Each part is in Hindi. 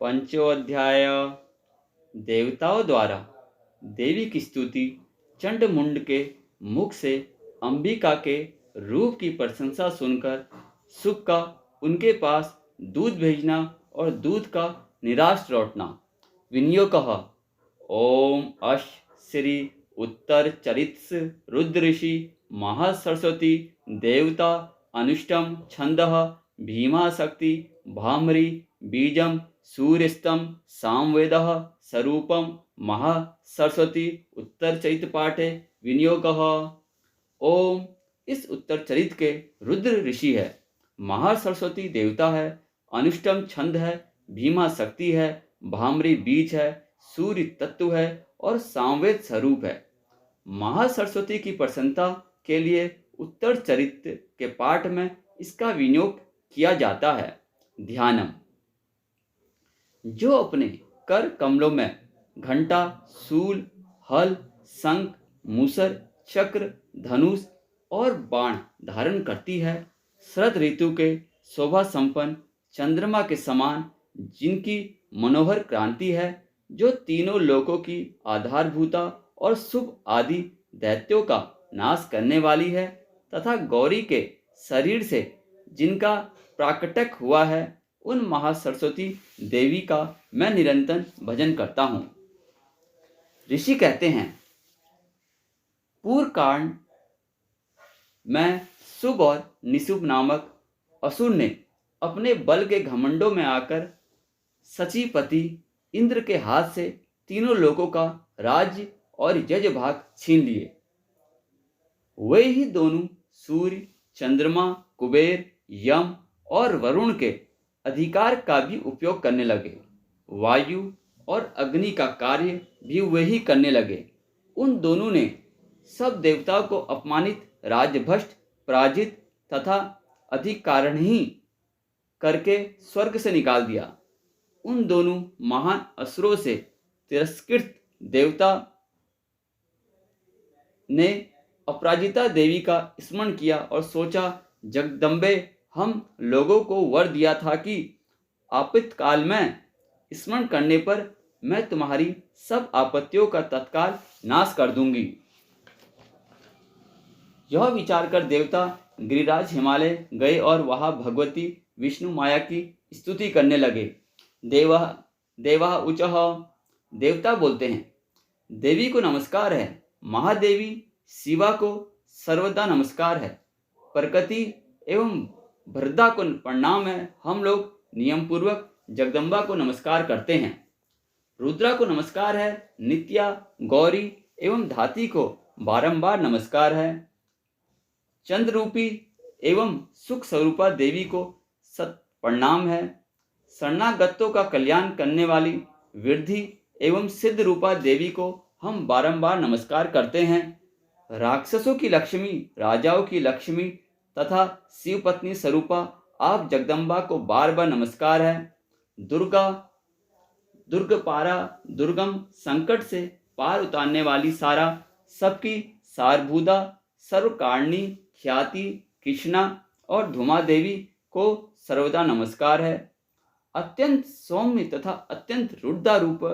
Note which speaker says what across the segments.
Speaker 1: पंचों अध्याय। देवताओं द्वारा देवी की स्तुति। चंडमुंड के मुख से अंबिका के रूप की प्रशंसा सुनकर सुख का उनके पास दूध भेजना और दूध का निराश लौटना। विनियोग कहा, ओम अश श्री उत्तर चरित्स रुद्र ऋषि महासरस्वती देवता अनुष्टम छंदः भीमा शक्ति भामरी बीजम सूर्यस्तम सामवेदः स्वरूपम महासरस्वती उत्तर चरित पाठे विनियोग। ओम इस उत्तर चरित के रुद्र ऋषि है, महासरस्वती देवता है, अनुष्टम छंद है, भीमा शक्ति है, भामरी बीज है, सूर्य तत्व है और सामवेद स्वरूप है। महासरस्वती की प्रसन्नता के लिए उत्तर चरित्र के पाठ में इसका विनियोग किया जाता है। ध्यानम। जो अपने कर कमलों में घंटा, शूल, हल, शंख, मूसर, चक्र, धनुष और बाण धारण करती है, शरद ऋतु के शोभा संपन्न चंद्रमा के समान, जिनकी मनोहर क्रांति है, जो तीनों लोकों की आधारभूता और शुभ आदि दैत्यों का नाश करने वाली है, तथा गौरी के शरीर से जिनका प्राकटक हुआ है, उन महासरस्वती देवी का मैं निरंतर भजन करता हूँ। ऋषि कहते हैं, पूर्व कांड में शुभ और निशुभ नामक असुर ने अपने बल के घमंडों में आकर सचीपति इंद्र के हाथ से तीनों लोकों का राज्य और यज भाग छीन लिए। वे ही दोनों सूर्य, चंद्रमा, कुबेर, यम और वरुण के अधिकार का भी उपयोग करने लगे। वायु और अग्नि का कार्य भी वे ही करने लगे। उन दोनों ने सब देवताओं को अपमानित, राज्यभ्रष्ट, पराजित तथा अधिकारहीन करके स्वर्ग से निकाल दिया। उन दोनों महान असुरों से तिरस्कृत देवता ने अपराजिता देवी का स्मरण किया और सोचा, जगदम्बे, हम लोगों को वर दिया था कि आपातकाल में स्मरण करने पर मैं तुम्हारी सब आपत्तियों का तत्काल नाश कर दूंगी। यह विचार कर देवता गिरिराज हिमालय गए और वहां भगवती विष्णु माया की स्तुति करने लगे। देवा उचह, देवता बोलते हैं, देवी को नमस्कार है। महादेवी शिवा को सर्वदा नमस्कार है। प्रकृति एवं भरदा को प्रणाम है। हम लोग नियम पूर्वक जगदम्बा को नमस्कार करते हैं। रुद्रा को नमस्कार है। नित्या, गौरी एवं धाती को बारंबार नमस्कार है। चंद्र रूपी एवं सुख स्वरूपा देवी को सत प्रणाम है। शरणागतों का कल्याण करने वाली वृद्धि एवं सिद्ध रूपा देवी को हम बारंबार नमस्कार करते हैं। राक्षसों की लक्ष्मी, राजाओं की लक्ष्मी तथा शिव पत्नी स्वरूपा आप जगदम्बा को बार बार नमस्कार है। दुर्गा, दुर्गपारा, दुर्गम, संकट से पार उतारने वाली सारा, सबकी सारभूता, सर्वकारिणी, ख्याति, कृष्णा और धुमा देवी को सर्वदा नमस्कार है। अत्यंत सौम्य तथा अत्यंत रुद्रा रूप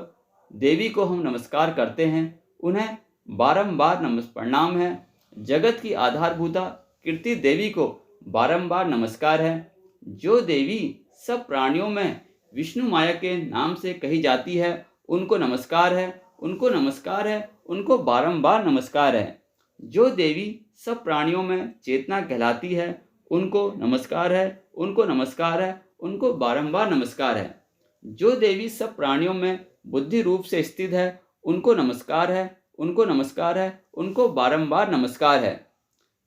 Speaker 1: देवी को हम नमस्कार करते हैं। उन्हें बारंबार प्रणाम है। जगत की आधारभूता कीर्ति देवी को बारंबार नमस्कार है। जो देवी सब प्राणियों में विष्णु माया के नाम से कही जाती है, उनको नमस्कार है, उनको नमस्कार है, उनको बारंबार नमस्कार है। जो देवी सब प्राणियों में चेतना कहलाती है, उनको नमस्कार है, उनको नमस्कार है, उनको बारंबार नमस्कार है। जो देवी सब प्राणियों में बुद्धि रूप से स्थित है, उनको नमस्कार है, उनको नमस्कार है, उनको बारंबार नमस्कार है।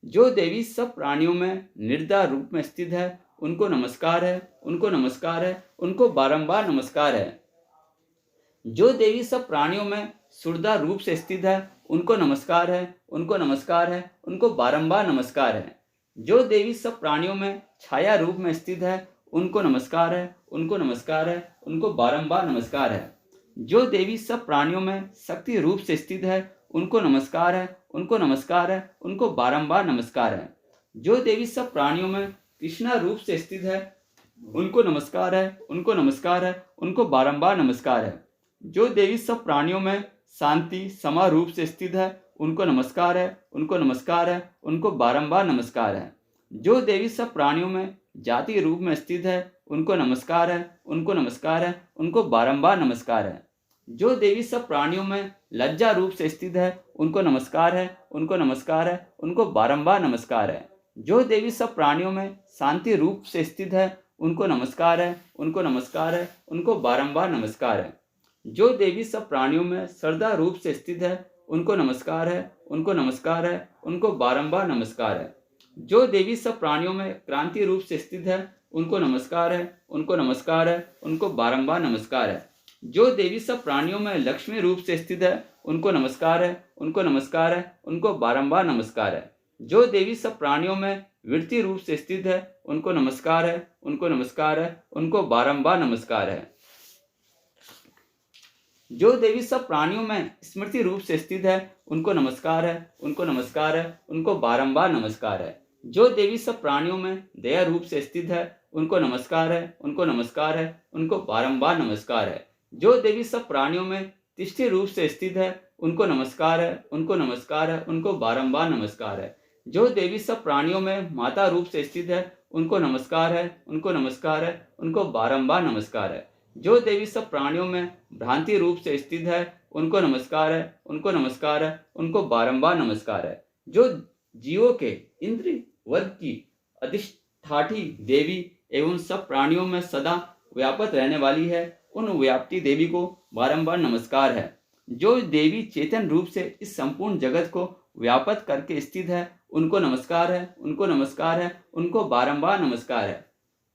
Speaker 1: जो देवी सब प्राणियों में निर्दय रूप में स्थित है, उनको नमस्कार है, उनको नमस्कार है, उनको बारंबार नमस्कार है। जो देवी सब प्राणियों में सुरदा रूप से स्थित है, उनको नमस्कार है, उनको नमस्कार है, उनको बारंबार नमस्कार है। जो देवी सब प्राणियों में छाया रूप में स्थित है, उनको नमस्कार है, उनको नमस्कार है, उनको बारंबार नमस्कार है। जो देवी सब प्राणियों में शक्ति रूप से स्थित है, उनको नमस्कार है, उनको नमस्कार है, उनको बारंबार नमस्कार है। जो देवी सब प्राणियों में कृष्णा रूप से स्थित है, उनको नमस्कार है, उनको नमस्कार है, उनको बारंबार नमस्कार है। जो देवी सब प्राणियों में शांति समा रूप से स्थित है, उनको नमस्कार है, उनको नमस्कार है, उनको बारंबार नमस्कार है। जो देवी सब प्राणियों में जाति रूप में स्थित है, उनको नमस्कार है, उनको नमस्कार है, उनको बारंबार नमस्कार है। जो देवी सब प्राणियों में लज्जा रूप से स्थित है, उनको नमस्कार है, उनको नमस्कार है, उनको बारंबार नमस्कार है। जो देवी सब प्राणियों में शांति रूप से स्थित है, उनको नमस्कार है, उनको नमस्कार है, उनको बारंबार नमस्कार है। जो देवी सब प्राणियों में श्रद्धा रूप से स्थित है, उनको नमस्कार है, उनको नमस्कार है, उनको बारंबार नमस्कार है। जो देवी सब प्राणियों में क्रांति रूप से स्थित है, उनको नमस्कार है, उनको नमस्कार है, उनको बारंबार नमस्कार है। जो देवी सब प्राणियों में लक्ष्मी रूप से स्थित है, उनको नमस्कार है, उनको नमस्कार है, उनको बारंबार नमस्कार है। जो देवी सब प्राणियों में वृत्ति रूप से स्थित है, उनको नमस्कार है, उनको नमस्कार है, उनको बारंबार नमस्कार है। जो देवी सब प्राणियों में स्मृति रूप से स्थित है, उनको नमस्कार है, उनको नमस्कार है, उनको बारंबार नमस्कार है। जो देवी सब प्राणियों में दया रूप से स्थित है, उनको नमस्कार है, उनको नमस्कार है, उनको बारंबार नमस्कार है। जो देवी सब प्राणियों में तिष्ठि रूप से स्थित है, उनको नमस्कार है, उनको नमस्कार है, उनको बारंबार नमस्कार है। जो देवी सब प्राणियों में माता रूप से स्थित है, उनको नमस्कार है, उनको नमस्कार है, उनको बारंबार नमस्कार है। जो देवी सब प्राणियों में भ्रांति रूप से स्थित है, उनको नमस्कार है, उनको नमस्कार है, उनको बारंबार नमस्कार है। जो जीवों के इंद्रिय वर्ग की अधिष्ठाठी देवी एवं सब प्राणियों में सदा व्यापक रहने वाली है, उन व्याप्ति देवी को बारंबार नमस्कार है। जो देवी चेतन रूप से इस संपूर्ण जगत को व्यापक करके स्थित है, उनको नमस्कार है, उनको नमस्कार है, उनको बारंबार नमस्कार है।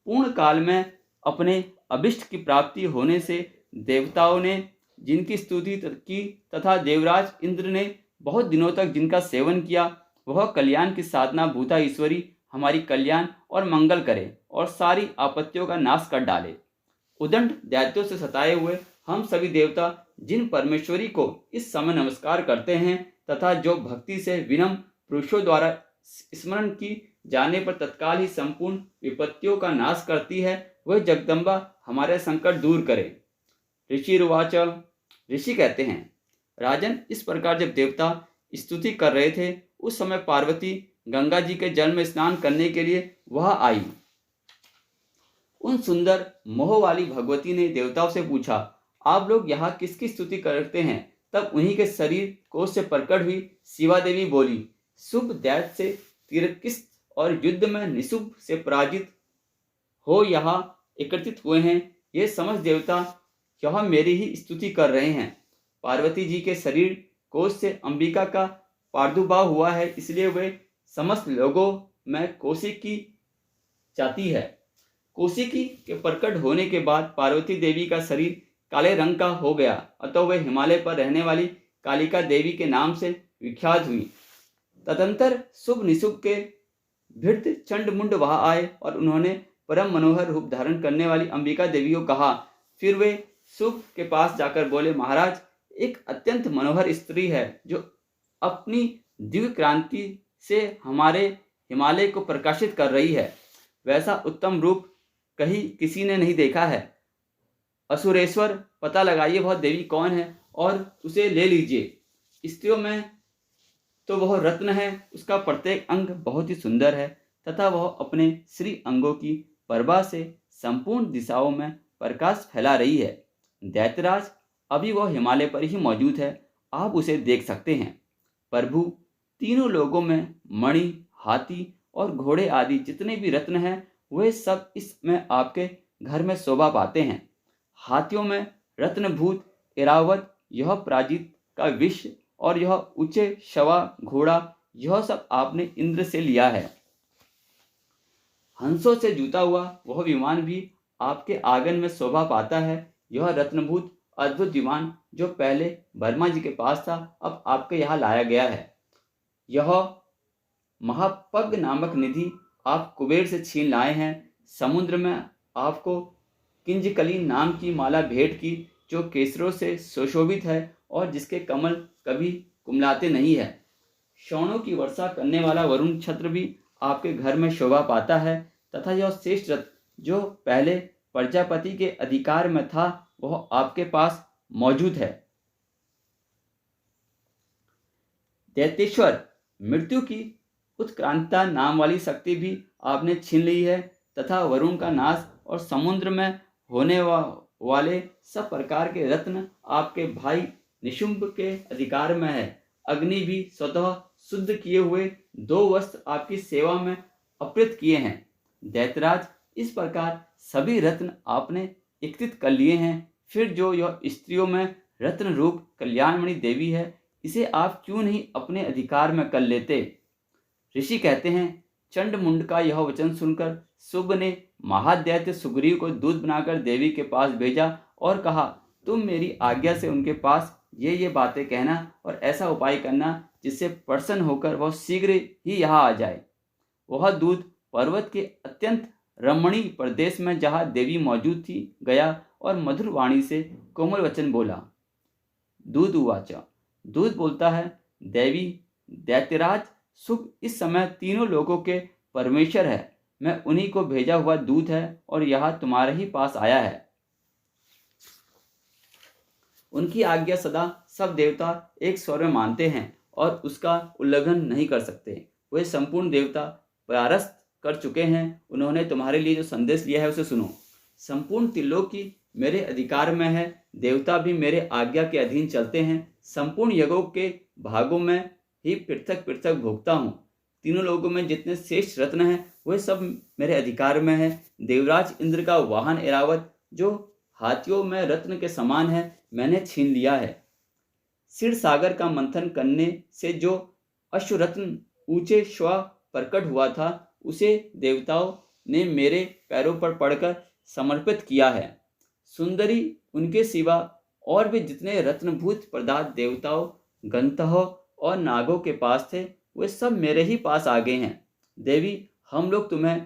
Speaker 1: पूर्ण काल में अपने अभिष्ट की प्राप्ति होने से देवताओं ने जिनकी स्तुति की तथा देवराज इंद्र ने बहुत दिनों तक जिनका सेवन किया, वह कल्याण की साधना भूता ईश्वरी हमारी कल्याण और मंगल करे और सारी आपत्तियों का नाश कर डाले। उदंड दैत्यों से सताए हुए हम सभी देवता जिन परमेश्वरी को इस समय नमस्कार करते हैं तथा जो भक्ति से विनम्र पुरुषों द्वारा स्मरण की जाने पर तत्काल ही संपूर्ण विपत्तियों का नाश करती है, वह जगदम्बा हमारे संकट दूर करे। ऋषिरुवाच, ऋषि कहते हैं, राजन, इस प्रकार जब देवता स्तुति कर रहे थे, उस समय पार्वती गंगा जी के जल में स्नान करने के लिए वहां आई। उन सुंदर मोह वाली भगवती ने देवताओं से पूछा, आप लोग यहाँ किसकी स्तुति करते हैं? तब उन्हीं के शरीर कोष से प्रकट हुई शिवा देवी बोली, शुभ दैत्य से तिरस्कृत और युद्ध में निशुभ से पराजित हो यहाँ एकत्रित हुए हैं। ये समस्त देवता यह मेरी ही स्तुति कर रहे हैं। पार्वती जी के शरीर कोष से अंबिका का प्रादुर्भाव हुआ है, इसलिए वे समस्त लोगों में कौशिकी जाती है। कौशिकी के प्रकट होने के बाद पार्वती देवी का शरीर काले रंग का हो गया, अतः वे हिमालय पर रहने वाली कालिका देवी के नाम से विख्यात हुई। तदंतर शुभ निशुभ के भृत्य चंड मुंड वहां आए और उन्होंने परम मनोहर रूप धारण करने वाली अंबिका देवी को कहा। फिर वे शुभ के पास जाकर बोले, महाराज, एक अत्यंत मनोहर स्त्री है जो अपनी दिव्य क्रांति से हमारे हिमालय को प्रकाशित कर रही है। वैसा उत्तम रूप कहीं किसी ने नहीं देखा है। असुरेश्वर, पता लगाइए वह देवी कौन है और उसे ले लीजिए। स्त्रियों में तो वह रत्न है, उसका प्रत्येक अंग बहुत ही सुंदर है तथा वह अपने श्री अंगों की प्रभा से संपूर्ण दिशाओं में प्रकाश फैला रही है। दैत्यराज, अभी वह हिमालय पर ही मौजूद है, आप उसे देख सकते हैं। प्रभु, तीनों लोगों में मणि, हाथी और घोड़े आदि जितने भी रत्न हैं, वे सब इसमें आपके घर में शोभा पाते हैं। हाथियों में रत्नभूत ऐरावत, यह प्राजित का विश्व और यह ऊंचे शवा घोड़ा, यह सब आपने इंद्र से लिया है। हंसों से जुता हुआ वह विमान भी आपके आंगन में शोभा पाता है। यह रत्नभूत अद्भुत विमान जो पहले वर्मा जी के पास था, अब आपके यहाँ लाया गया है। यह महापग नामक निधि आप कुबेर से छीन लाए हैं। समुद्र में आपको किंजकली नाम की माला भेंट की, जो केसरों से सुशोभित है और जिसके कमल कभी कुमलाते नहीं है। शौणों की वर्षा करने वाला वरुण छत्र भी आपके घर में शोभा पाता है तथा यह श्रेष्ठ जो पहले प्रजापति के अधिकार में था वह आपके पास मौजूद है। दैत्येश्वर, मृत्यु की उत्क्रांता नाम वाली शक्ति भी आपने छीन ली है तथा वरुण का नाश और समुद्र में होने वाले सब प्रकार के रत्न आपके भाई निशुंभ के अधिकार में है। अग्नि भी स्वतः शुद्ध किए हुए 2 वस्त्र आपकी सेवा में अर्पित किए हैं। दैत्यराज, इस प्रकार सभी रत्न आपने एकत्रित कर लिए हैं, फिर जो यह स्त्रियों में रत्न रूप कल्याणमणि देवी है, इसे आप क्यों नहीं अपने अधिकार में कर लेते? ऋषि कहते हैं, चंड मुंड का यह वचन सुनकर शुभ ने महादैत्य सुग्रीव को दूत बनाकर देवी के पास भेजा और कहा, तुम मेरी आज्ञा से उनके पास ये बातें कहना और ऐसा उपाय करना जिससे प्रसन्न होकर वह शीघ्र ही यहाँ आ जाए। वह दूत पर्वत के अत्यंत रमणीय प्रदेश में जहाँ देवी मौजूद थी गया और मधुर वाणी से कोमल वचन बोला। दूत उवाचा, दूत बोलता है, देवी, दैत्यराज शुभ इस समय तीनों लोगों के परमेश्वर है। मैं उन्हीं को भेजा हुआ दूत है और यहाँ तुम्हारे ही पास आया है। उनकी आज्ञा सदा सब देवता एक स्वर में मानते हैं और उसका उल्लंघन नहीं कर सकते। वे संपूर्ण देवता परास्त कर चुके हैं। उन्होंने तुम्हारे लिए जो संदेश लिया है उसे सुनो। संपूर्ण त्रिलोकी मेरे अधिकार में है। देवता भी मेरे आज्ञा के अधीन चलते हैं। संपूर्ण यज्ञों के भागों में ही पृथक पृथक भोगता हूँ। तीनों लोगों में जितने श्रेष्ठ रत्न हैं वे सब मेरे अधिकार में है। देवराज इंद्र का वाहन ऐरावत जो हाथियों में रत्न के समान है मैंने छीन लिया है। क्षीर सागर का मंथन करने से जो अश्वरत्न ऊंचे श्व प्रकट हुआ था उसे देवताओं ने मेरे पैरों पर पड़कर समर्पित किया है। सुंदरी, उनके सिवा और भी जितने रत्नभूत पदार्थ देवताओं, गंधर्वों और नागों के पास थे वे सब मेरे ही पास आ गए हैं। देवी, हम लोग तुम्हें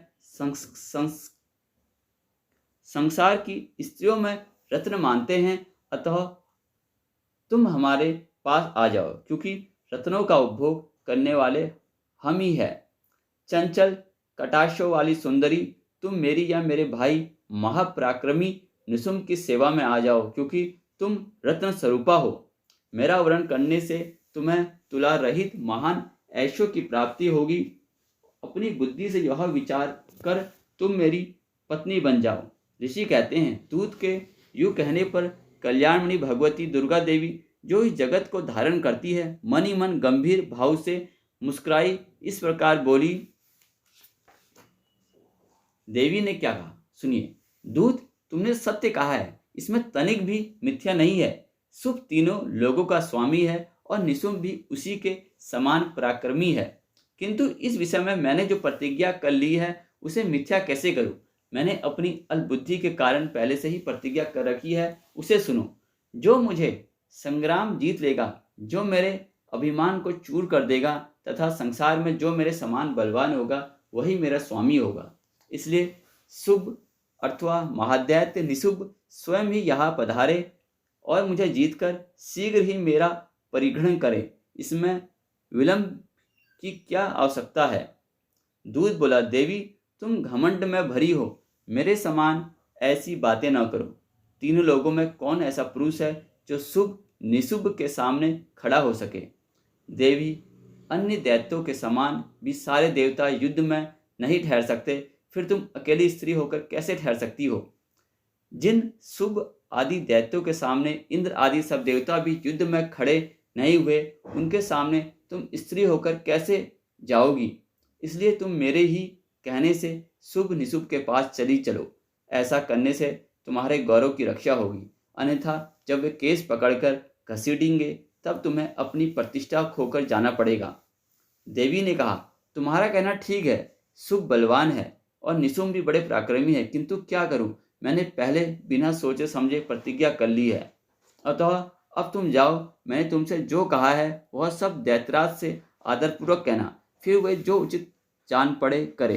Speaker 1: संसार की स्त्रियों में रत्न मानते हैं, अतः तुम हमारे पास आ जाओ, क्योंकि रत्नों का उपभोग करने वाले हम ही है। चंचल कटाक्षों वाली सुंदरी, तुम मेरी या मेरे भाई महापराक्रमी निशुंभ की सेवा में आ जाओ, क्योंकि तुम रत्न स्वरूपा हो। मेरा वरण करने से तुम्हें तुला रहित महान ऐशों की प्राप्ति होगी। अपनी बुद्धि से यह विचार कर तुम मेरी पत्नी बन जाओ। ऋषि कहते हैं, दूत के यूं कहने पर कल्याणमणि भगवती दुर्गा देवी जो इस जगत को धारण करती है मन ही मन गंभीर भाव से मुस्कुराई इस प्रकार बोली। देवी ने क्या कहा सुनिए। दूत, तुमने सत्य कहा है, इसमें तनिक भी मिथ्या नहीं है। शुभ तीनों लोगों का स्वामी है और निशुंभ भी उसी के समान पराक्रमी है, किंतु इस विषय में मैंने जो प्रतिज्ञा कर ली है उसे मिथ्या कैसे करूं? मैंने अपनी अल्पबुद्धि के कारण पहले से ही प्रतिज्ञा कर रखी है, उसे सुनो। जो मुझे संग्राम जीत लेगा, जो मेरे अभिमान को चूर कर देगा तथा संसार में जो मेरे समान बलवान होगा वही मेरा स्वामी होगा। इसलिए शुभ अथवा महादैत्य निशुंभ स्वयं ही यहाँ पधारे और मुझे जीतकर शीघ्र ही मेरा परिग्रहण करे। इसमें विलंब की क्या आवश्यकता है? दूत बोला, देवी, तुम घमंड में भरी हो, मेरे समान ऐसी बातें न करो। तीनों लोगों में कौन ऐसा पुरुष है जो शुभ निशुंभ के सामने खड़ा हो सके? देवी, अन्य दैत्यों के समान भी सारे देवता युद्ध में नहीं ठहर सकते, फिर तुम अकेली स्त्री होकर कैसे ठहर सकती हो? जिन शुभ आदि दैत्यों के सामने इंद्र आदि सब देवता भी युद्ध में खड़े नहीं हुए, उनके सामने तुम स्त्री होकर कैसे जाओगी? इसलिए तुम मेरे ही कहने से शुभ निशुंभ के पास चली चलो। ऐसा करने से तुम्हारे गौरव की रक्षा होगी, अन्यथा जब वे केस पकड़कर घसीटेंगे तब तुम्हें अपनी प्रतिष्ठा खोकर जाना पड़ेगा। देवी ने कहा, तुम्हारा कहना ठीक है, शुभ बलवान है और निशुंभ भी बड़े पराक्रमी है, किंतु क्या करूं, मैंने पहले बिना सोचे समझे प्रतिज्ञा कर ली है। अतः अब तुम जाओ, मैंने तुमसे जो कहा है वह सब दैत्यराज से आदरपूर्वक कहना, फिर वे जो उचित जान पड़े करे।